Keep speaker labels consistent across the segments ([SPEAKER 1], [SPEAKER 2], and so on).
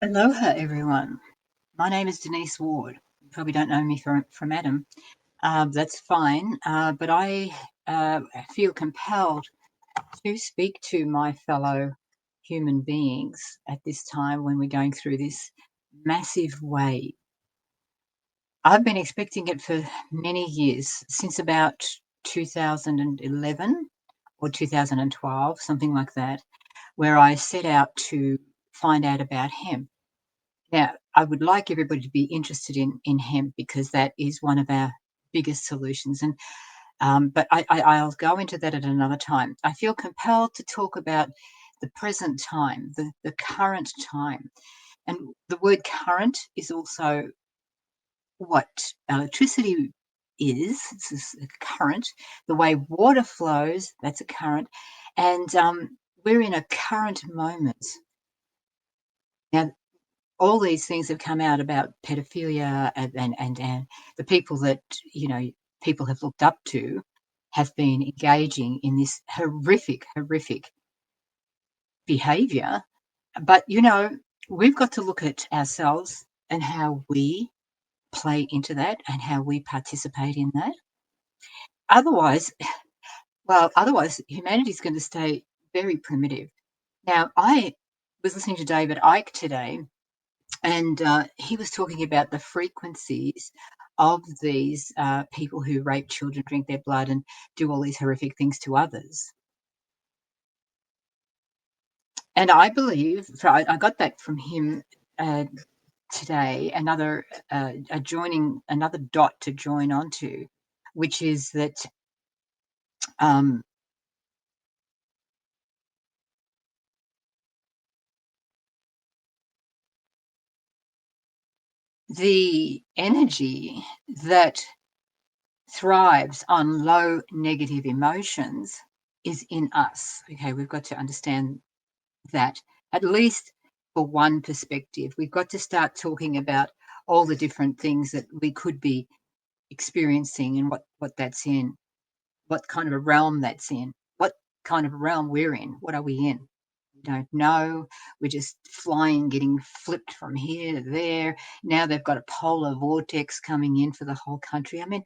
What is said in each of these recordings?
[SPEAKER 1] Aloha, everyone. My name is Denise Ward. You probably don't know me from Adam. That's fine. But I feel compelled to speak to my fellow human beings at this time when we're going through this massive wave. I've been expecting it for many years, since about 2011 or 2012, something like that, where I set out to find out about hemp. Now, I would like everybody to be interested in hemp because that is one of our biggest solutions. But I'll go into that at another time. I feel compelled to talk about the present time, the current time. And the word current is also what electricity is. It's a current. The way water flows, that's a current. And we're in a current moment. Now, all these things have come out about pedophilia and the people that people have looked up to have been engaging in this horrific behavior. But we've got to look at ourselves and how we play into that and how we participate in that. Otherwise, otherwise humanity's going to stay very primitive. Now, I was listening to David Icke today, and he was talking about the frequencies of these people who rape children, drink their blood, and do all these horrific things to others. And I believe, so I got that from him today, another another dot to join onto, which is that um, the energy that thrives on low negative emotions is in us. Okay, we've got to understand that, at least for one perspective. We've got to start talking about all the different things that we could be experiencing and what that's in, what kind of a realm that's in, what kind of a realm we're in. What are we in? We don't know. We're just flying, getting flipped from here to there. Now they've got a polar vortex coming in for the whole country. I mean,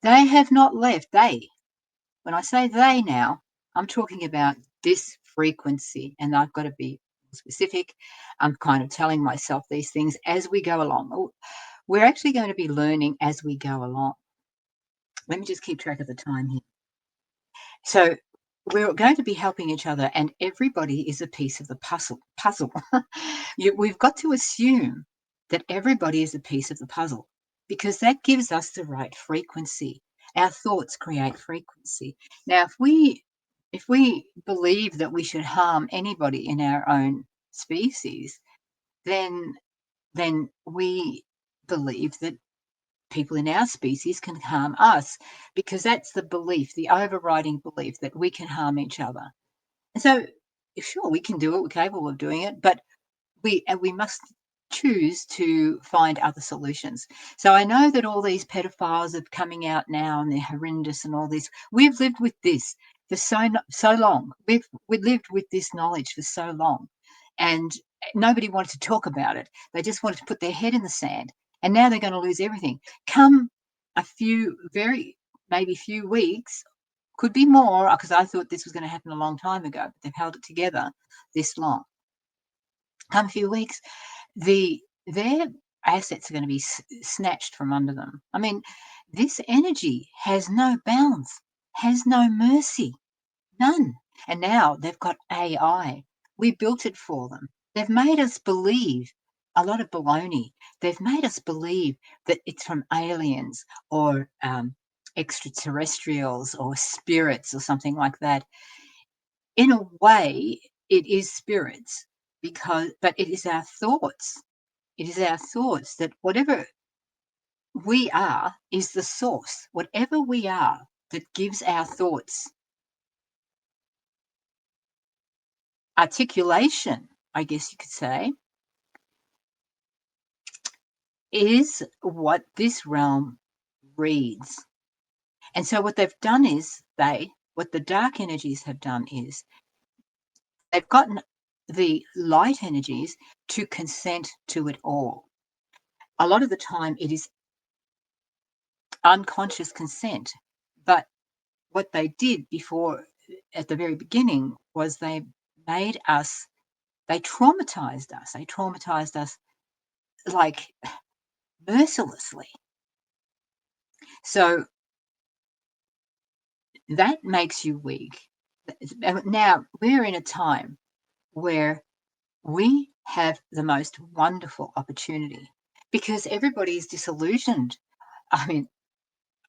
[SPEAKER 1] they have not left. When I say they now, I'm talking about this frequency, and I've got to be specific. I'm kind of telling myself these things as we go along. We're actually going to be learning as we go along. Let me just keep track of the time here. So we're going to be helping each other, and everybody is a piece of the puzzle. We've got to assume that everybody is a piece of the puzzle, because that gives us the right frequency. Our thoughts create frequency. Now, if we believe that we should harm anybody in our own species, then we believe that people in our species can harm us, because that's the belief, the overriding belief that we can harm each other. And so, sure, we can do it, we're capable of doing it, but we must choose to find other solutions. So I know that all these pedophiles are coming out now and they're horrendous and all this. We've lived with this for so long. We've lived with this knowledge for so long, and nobody wanted to talk about it. They just wanted to put their head in the sand, and now they're going to lose everything. Come a few maybe few weeks, could be more, because I thought this was going to happen a long time ago, but they've held it together this long. Come a few weeks, their assets are going to be snatched from under them. I mean, this energy has no bounds, has no mercy, none. And now they've got AI. We built it for them. They've made us believe a lot of baloney. They've made us believe that it's from aliens or extraterrestrials or spirits or something like that. In a way, it is spirits, but it is our thoughts. It is our thoughts that whatever we are is the source. Whatever we are that gives our thoughts articulation, I guess you could say, is what this realm reads. And so what they've done is what the dark energies have done is they've gotten the light energies to consent to it all. A lot of the time, it is unconscious consent. But what they did before, at the very beginning, was made us, they traumatized us. They traumatized us like mercilessly. So that makes you weak. Now we're in a time where we have the most wonderful opportunity because everybody is disillusioned. I mean,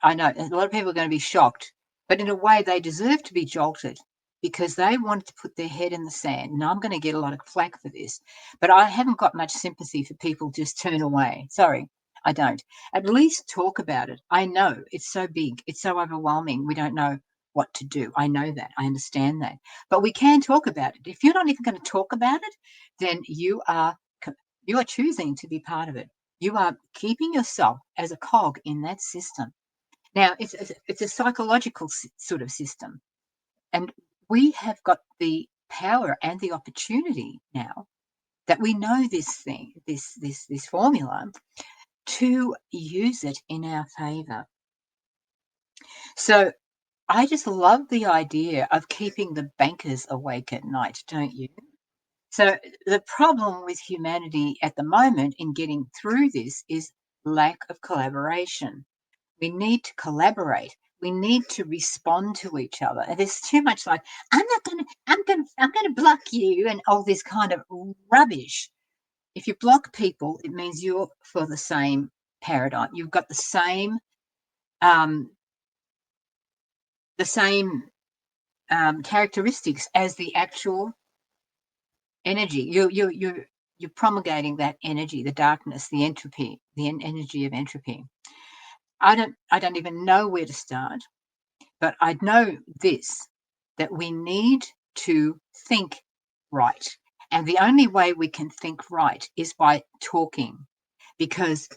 [SPEAKER 1] I know a lot of people are going to be shocked, but in a way, they deserve to be jolted because they wanted to put their head in the sand. And I'm going to get a lot of flack for this, but I haven't got much sympathy for people just turn away. Sorry, I don't. At least talk about it. I know it's so big, it's so overwhelming. We don't know what to do. I know that. I understand that. But we can talk about it. If you're not even going to talk about it, then you are choosing to be part of it. You are keeping yourself as a cog in that system. Now, it's a psychological sort of system, and we have got the power and the opportunity now that we know this thing, this formula, to use it in our favor. So I just love the idea of keeping the bankers awake at night, don't you? So the problem with humanity at the moment in getting through this is lack of collaboration. We need to collaborate. We need to respond to each other. And there's too much like, I'm gonna block you and all this kind of rubbish. If you block people, it means you're for the same paradigm. You've got um, the same characteristics as the actual energy. You're promulgating that energy, the darkness, the entropy, the energy of entropy. I don't even know where to start. But I know this, that we need to think right. And the only way we can think right is by talking. Because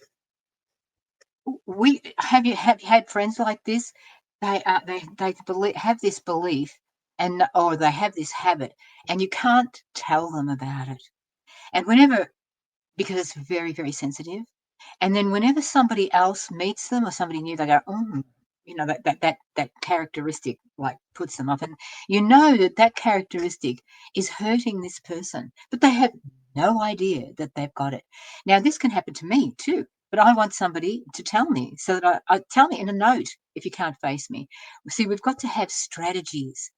[SPEAKER 1] have you had friends like this? They have this belief and or they have this habit and you can't tell them about it. And whenever because it's very, very sensitive. And then whenever somebody else meets them or somebody new, they go, "Oh," that characteristic, like, puts them off, and you know that that characteristic is hurting this person, but they have no idea that they've got it. Now, this can happen to me too, but I want somebody to tell me so that I tell me in a note if you can't face me. See, we've got to have strategies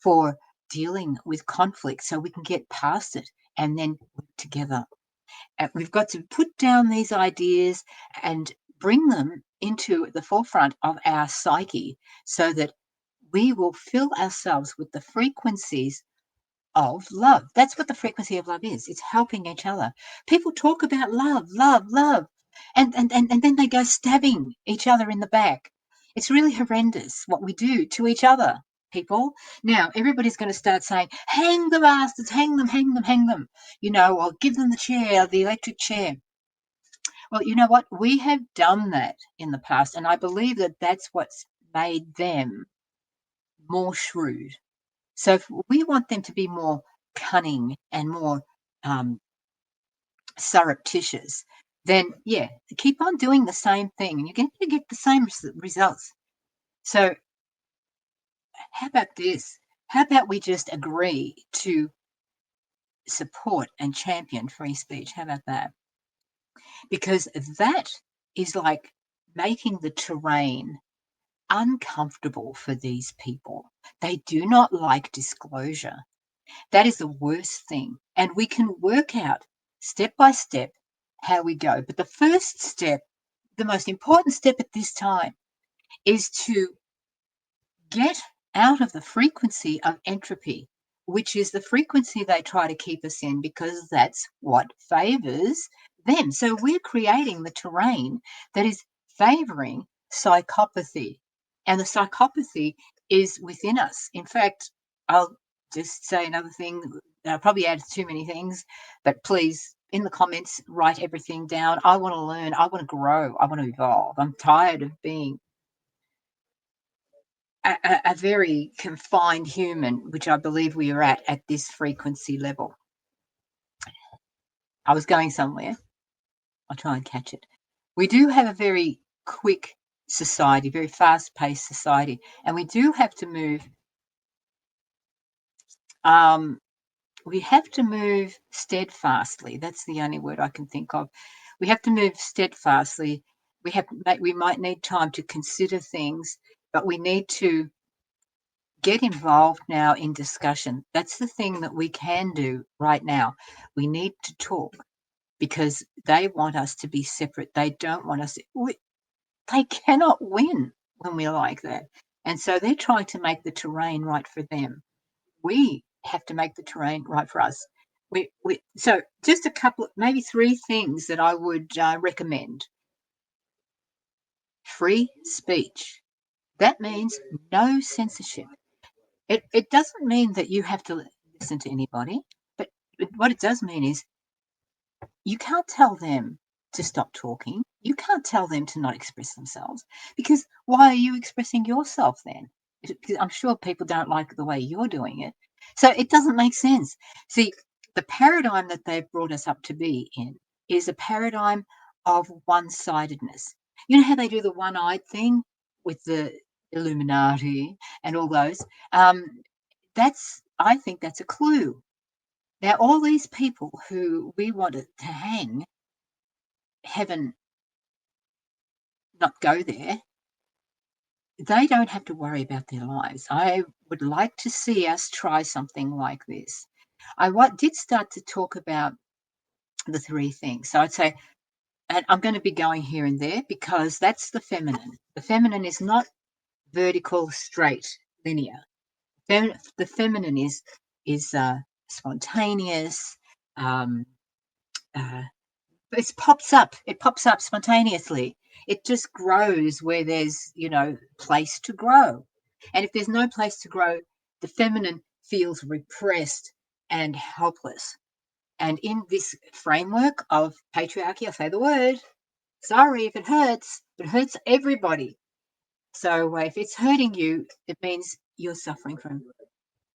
[SPEAKER 1] for dealing with conflict so we can get past it and then work together. We've got to put down these ideas and bring them into the forefront of our psyche so that we will fill ourselves with the frequencies of love. That's what the frequency of love is. It's helping each other. People talk about love, love, love, and then they go stabbing each other in the back. It's really horrendous what we do to each other, people. Now, everybody's going to start saying, hang the bastards, hang them, hang them, hang them, or give them the chair, the electric chair. Well, you know what? We have done that in the past, and I believe that that's what's made them more shrewd. So if we want them to be more cunning and more um, surreptitious, then yeah, keep on doing the same thing and you're going to get the same results. So, how about this? How about we just agree to support and champion free speech? How about that? Because that is like making the terrain uncomfortable for these people. They do not like disclosure. That is the worst thing. And we can work out step by step how we go. But the first step, the most important step at this time, is to get out of the frequency of entropy, which is the frequency they try to keep us in because that's what favors them. So we're creating the terrain that is favoring psychopathy. And the psychopathy is within us. In fact, I'll just say another thing. I probably added too many things, but please, in the comments, write everything down. I want to learn. I want to grow. I want to evolve. I'm tired of being a very confined human, which I believe we are at this frequency level. I was going somewhere. I'll try and catch it. We do have a very quick society, very fast-paced society, and we do have to move. Um, we have to move steadfastly. That's the only word I can think of. We have to move steadfastly. We might need time to consider things, but we need to get involved now in discussion. That's the thing that we can do right now. We need to talk because they want us to be separate. They don't want us. They cannot win when we're like that. And so they're trying to make the terrain right for them. We have to make the terrain right for us. So just a couple, maybe three things that I would recommend. Free speech. That means no censorship. It doesn't mean that you have to listen to anybody, but what it does mean is you can't tell them to stop talking. You can't tell them to not express themselves because why are you expressing yourself then? Because I'm sure people don't like the way you're doing it. So it doesn't make sense. See, the paradigm that they've brought us up to be in is a paradigm of one sidedness. You know how they do the one eyed thing with the Illuminati and all those? Um, I think that's a clue. Now, all these people who we wanted to hang haven't not go there. They don't have to worry about their lives. I would like to see us try something like this. Did start to talk about the three things. So I'd say, and I'm going to be going here and there because that's the feminine. The feminine is not vertical, straight, linear. The feminine is spontaneous, um, uh, it pops up. It pops up spontaneously. It just grows where there's, place to grow. And if there's no place to grow, the feminine feels repressed and helpless. And in this framework of patriarchy, I say the word, sorry if it hurts everybody. So if it's hurting you, it means you're suffering from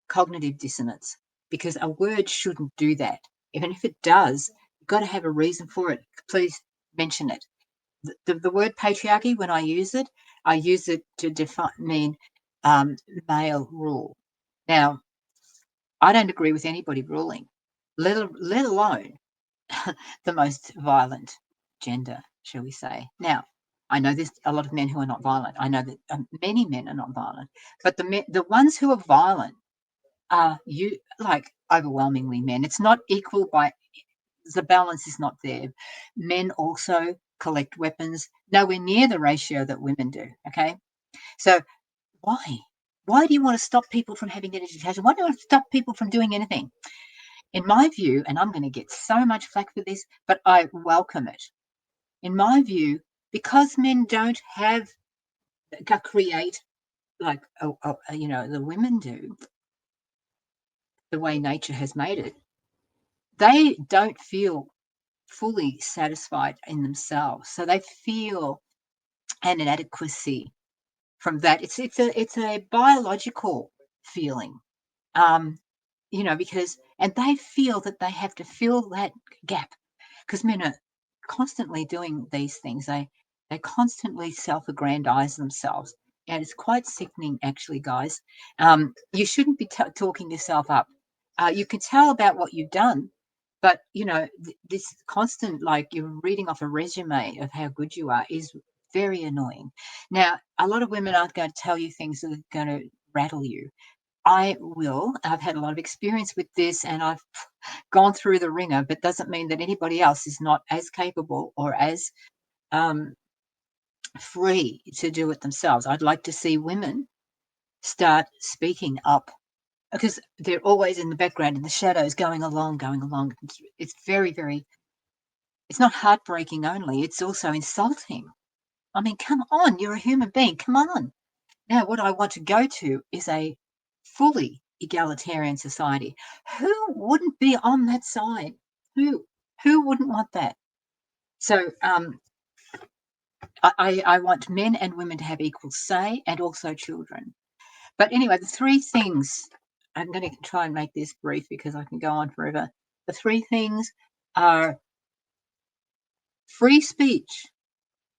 [SPEAKER 1] cognitive dissonance because a word shouldn't do that. Even if it does, you've got to have a reason for it. Please mention it. The word patriarchy, when I use it to mean male rule. Now, I don't agree with anybody ruling, let alone the most violent gender, shall we say. Now, I know there's a lot of men who are not violent. I know that many men are not violent, but the ones who are violent you like overwhelmingly men. It's not equal by the balance is not there. Men also collect weapons, nowhere near the ratio that women do. Okay. So why? Why do you want to stop people from having an education? Why do you want to stop people from doing anything? In my view, and I'm going to get so much flack for this, but I welcome it. In my view, because men don't have create like the women do, the way nature has made it, they don't feel fully satisfied in themselves. So they feel an inadequacy from that. It's a biological feeling, um, because and they feel that they have to fill that gap because men are constantly doing these things. They constantly self-aggrandize themselves, and it's quite sickening, actually, guys. You shouldn't be talking yourself up. You can tell about what you've done, but this constant like you're reading off a resume of how good you are is very annoying. Now, a lot of women aren't going to tell you things that are going to rattle you. I will. I've had a lot of experience with this and I've gone through the ringer, but doesn't mean that anybody else is not as capable or as um, free to do it themselves. I'd like to see women start speaking up because they're always in the background, in the shadows, going along, going along. It's very, very, it's not heartbreaking only, it's also insulting. I mean, come on, you're a human being. Come on. Now, what I want to go to is a fully egalitarian society. Who wouldn't be on that side? Who? Who wouldn't want that? So I want men and women to have equal say and also children. But anyway, the three things, I'm going to try and make this brief because I can go on forever. The three things are free speech.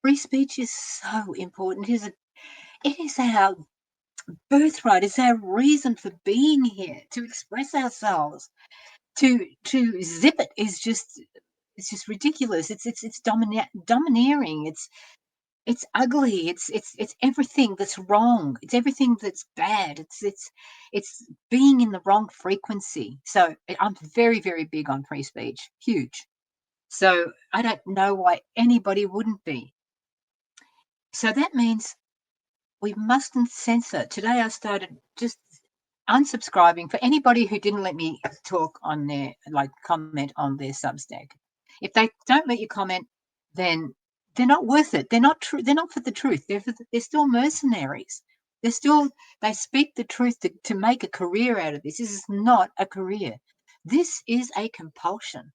[SPEAKER 1] Free speech is so important. It is our birthright. It's our reason for being here, to express ourselves. To zip it is just, it's just ridiculous. It's domineering. It's ugly. It's everything that's wrong. It's everything that's bad. It's being in the wrong frequency. So I'm very, very big on free speech. Huge. So I don't know why anybody wouldn't be. So that means we mustn't censor. Today I started just unsubscribing for anybody who didn't let me talk on their, like, comment on their Substack. If they don't let you comment, then they're not worth it. They're not true. They're not for the truth. They're still mercenaries. They speak the truth to make a career out of this. This is not a career. This is a compulsion.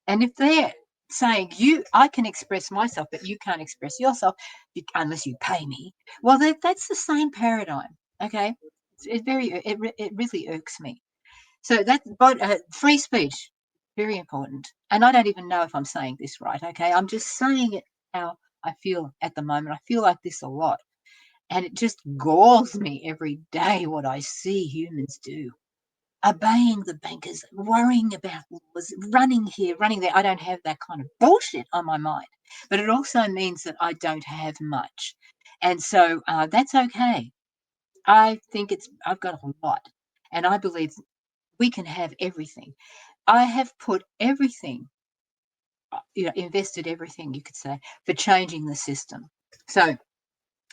[SPEAKER 1] And if they're saying, I can express myself, but you can't express yourself unless you pay me, well, that's the same paradigm. Okay, it really irks me. So but free speech, very important. And I don't even know if I'm saying this right. Okay, I'm just saying it how I feel at the moment. I feel like this a lot, and it just galls me every day what I see humans do. Obeying the bankers, worrying about laws, running here, running there. I don't have that kind of bullshit on my mind. But it also means that I don't have much. And so that's okay. I think I've got a lot. And I believe we can have everything. I have put everything, invested everything, you could say, for changing the system. So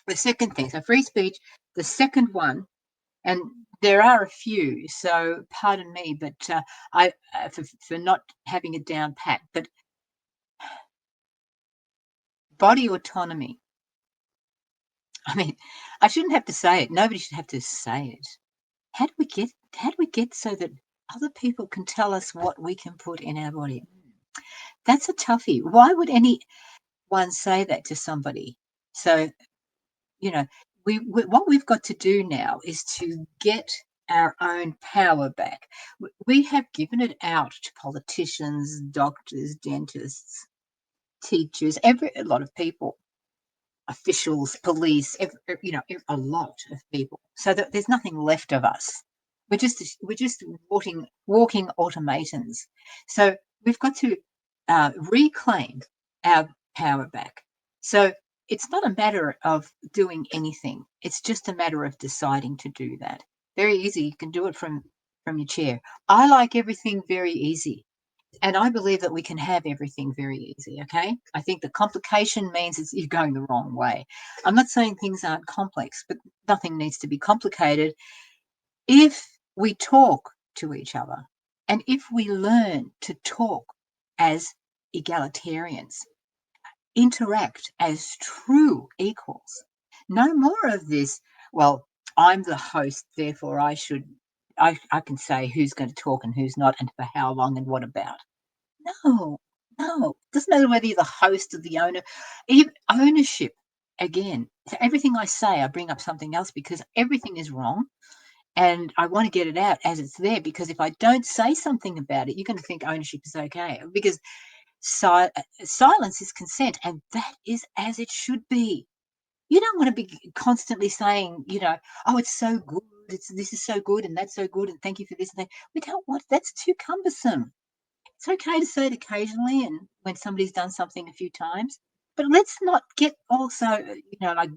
[SPEAKER 1] the second thing, so free speech, the second one, and there are a few, so pardon me, but I for not having it down pat. But body autonomy. I mean, I shouldn't have to say it. Nobody should have to say it. How do we get? How do we get so that other people can tell us what we can put in our body? That's a toughie. Why would anyone say that to somebody? So you know, what we've got to do now is to get our own power back. We have given it out to politicians, doctors, dentists, teachers, a lot of people, officials, police, a lot of people. So that there's nothing left of us. We're just walking automatons. So we've got to reclaim our power back. So it's not a matter of doing anything. It's just a matter of deciding to do that. Very easy. You can do it from your chair. I like everything very easy. And I believe that we can have everything very easy, okay? I think the complication means you're going the wrong way. I'm not saying things aren't complex, but nothing needs to be complicated if we talk to each other and if we learn to talk as egalitarians, interact as true equals. No more of this, well, I'm the host, therefore I can say who's going to talk and who's not and for how long and what about. No, no. Doesn't matter whether you're the host or the owner. Even ownership, again. So everything I say, I bring up something else because everything is wrong. And I want to get it out as it's there because if I don't say something about it, you're going to think ownership is okay. Because silence is consent, and that is as it should be. You don't want to be constantly saying, oh, it's so good. This is so good, and that's so good, and thank you for this and that. We don't want that's too cumbersome. It's okay to say it occasionally and when somebody's done something a few times, but let's not get also, like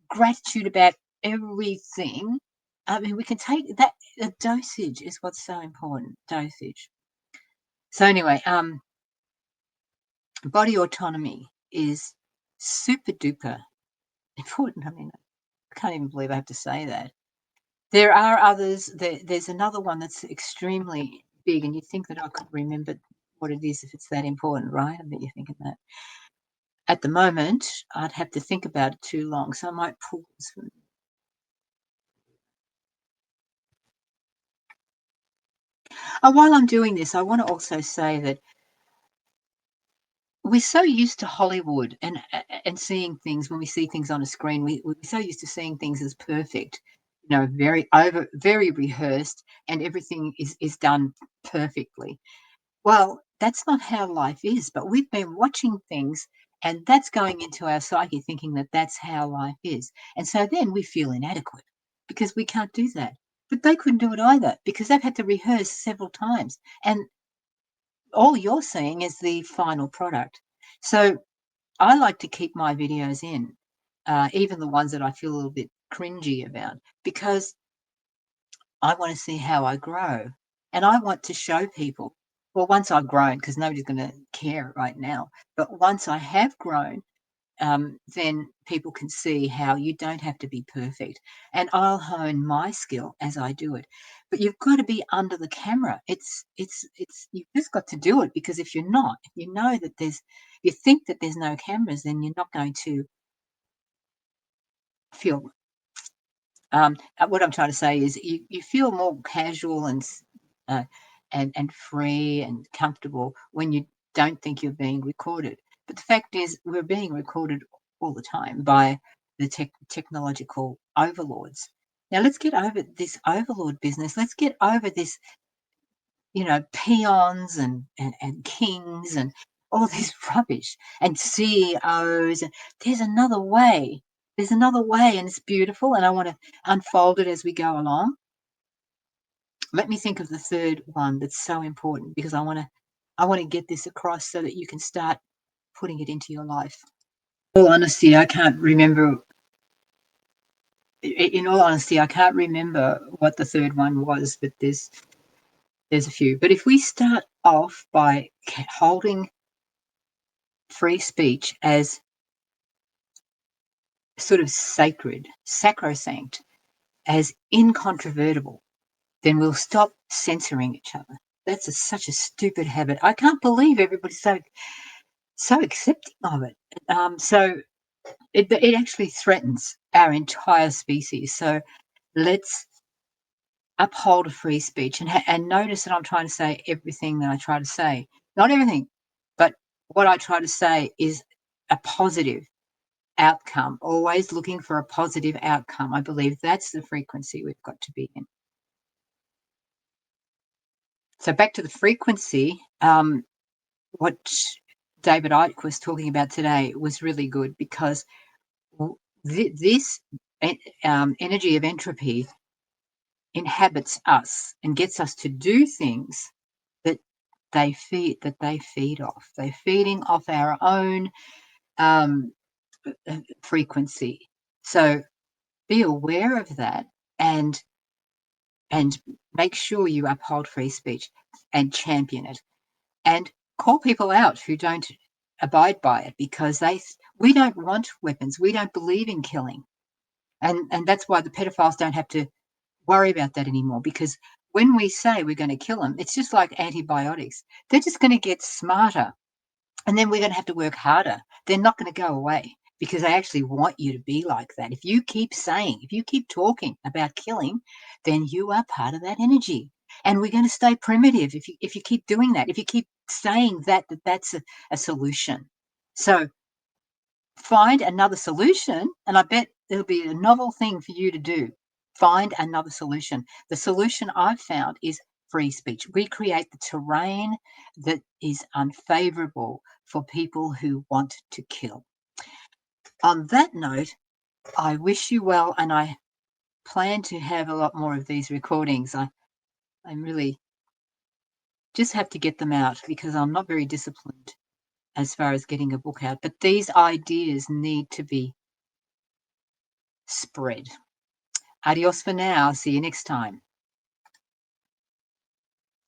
[SPEAKER 1] gratitude about everything. I mean, we can take that. The dosage is what's so important. Dosage. So anyway, body autonomy is super duper important. I mean, I can't even believe I have to say that. There are others. There's another one that's extremely big, and you think that I could remember what it is if it's that important, right? I bet you're thinking that. At the moment, I'd have to think about it too long, so I might pause. While I'm doing this, I want to also say that we're so used to Hollywood and seeing things when we see things on a screen. We're so used to seeing things as perfect, very rehearsed, and everything is done perfectly. Well, that's not how life is, but we've been watching things, and that's going into our psyche thinking that that's how life is. And so then we feel inadequate because we can't do that. But they couldn't do it either because they've had to rehearse several times. And all you're seeing is the final product. So I like to keep my videos in, even the ones that I feel a little bit cringy about, because I want to see how I grow. And I want to show people, well, once I've grown, because nobody's going to care right now, but once I have grown, then people can see how you don't have to be perfect. And I'll hone my skill as I do it. But you've got to be under the camera. You've just got to do it, because if you're not, if you know that you think that there's no cameras, then you're not going to feel. What I'm trying to say is you feel more casual uh, and free and comfortable when you don't think you're being recorded. But the fact is, we're being recorded all the time by the technological overlords. Now, let's get over this overlord business. Let's get over this, peons and kings and all this rubbish and CEOs. There's another way. There's another way, and it's beautiful. And I want to unfold it as we go along. Let me think of the third one that's so important, because I want to get this across so that you can start putting it into your life. In all honesty, I can't remember. In all honesty, I can't remember what the third one was, but there's a few. But if we start off by holding free speech as sort of sacred, sacrosanct, as incontrovertible, then we'll stop censoring each other. That's such a stupid habit. I can't believe everybody's so accepting of it. So it actually threatens our entire species. So let's uphold a free speech, and notice that I'm trying to say everything that I try to say. Not everything, but what I try to say is a positive outcome, always looking for a positive outcome. I believe that's the frequency we've got to be in. So back to the frequency, what David Icke was talking about today was really good, because this energy of entropy inhabits us and gets us to do things that they feed off. They're feeding off our own um, frequency. So be aware of that, and make sure you uphold free speech and champion it, and call people out who don't abide by it, because we don't want weapons. We don't believe in killing. And that's why the pedophiles don't have to worry about that anymore, because when we say we're going to kill them, it's just like antibiotics. They're just going to get smarter, and then we're going to have to work harder. They're not going to go away, because they actually want you to be like that. If you keep talking about killing, then you are part of that energy. And we're going to stay primitive if you keep doing that, if you keep saying that's a solution. So find another solution, and I bet it'll be a novel thing for you to do. Find another solution. The solution I've found is free speech. Recreate the terrain that is unfavorable for people who want to kill. On that note, I wish you well, and I plan to have a lot more of these recordings. I really just have to get them out, because I'm not very disciplined as far as getting a book out. But these ideas need to be spread. Adios for now. See you next time.